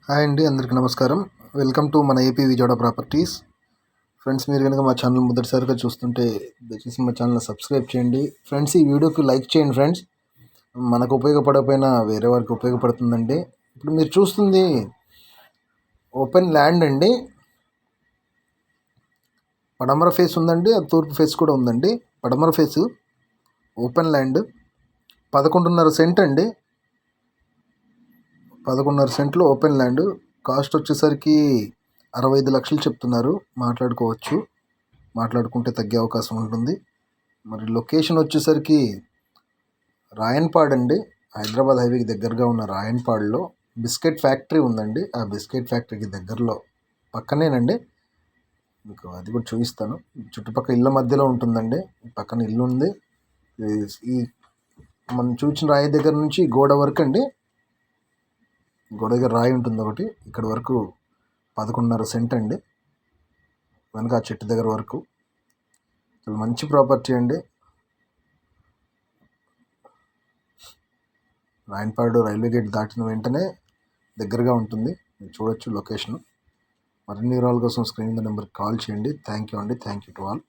Hi అండి, అందరికీ నమస్కారం. వెల్కమ్ టు మన ఏపీ విజయవాడ ప్రాపర్టీస్. ఫ్రెండ్స్, మీరు కనుక మా ఛానల్ మొదటిసారిగా చూస్తుంటే దయచేసి మా ఛానల్ సబ్స్క్రైబ్ చేయండి. ఫ్రెండ్స్, ఈ వీడియోకి లైక్ చేయండి. ఫ్రెండ్స్, మనకు ఉపయోగపడకపోయినా వేరే వారికి ఉపయోగపడుతుందండి. ఇప్పుడు మీరు చూస్తుంది ఓపెన్ ల్యాండ్ అండి. పడమర ఫేస్ ఉందండి, అది తూర్పు ఫేస్ కూడా ఉందండి. పడమర ఫేసు ఓపెన్ ల్యాండ్ 11.5 సెంట్ అండి. 11.5 సెంట్లు ఓపెన్ ల్యాండ్. కాస్ట్ వచ్చేసరికి 65 లక్షలు చెప్తున్నారు. మాట్లాడుకుంటే తగ్గే అవకాశం ఉంటుంది. మరి లొకేషన్ వచ్చేసరికి రాయన్పాడ్ అండి. హైదరాబాద్ హైవేకి దగ్గరగా ఉన్న రాయన్పాడ్లో బిస్కెట్ ఫ్యాక్టరీ ఉందండి. ఆ బిస్కెట్ ఫ్యాక్టరీకి దగ్గరలో పక్కనేనండి. మీకు అది కూడా చూపిస్తాను. చుట్టుపక్కల ఇళ్ళ మధ్యలో ఉంటుందండి. పక్కన ఇల్లు ఉంది. ఈ మనం చూసిన రాయి దగ్గర నుంచి గోడ వరకు అండి. గోడ దగ్గర రాయి ఉంటుంది ఒకటి. ఇక్కడ వరకు 11.5 సెంట్ అండి. వెనక ఆ చెట్టు దగ్గర వరకు చాలా మంచి ప్రాపర్టీ అండి. రాయన్పాడు రైల్వే గేట్ దాటిన వెంటనే దగ్గరగా ఉంటుంది. మీరు చూడొచ్చు లొకేషన్. మరిన్ని వివరాల కోసం స్క్రీన్ మీద నెంబర్కి కాల్ చేయండి. థ్యాంక్ యూ అండి. Thank you to all.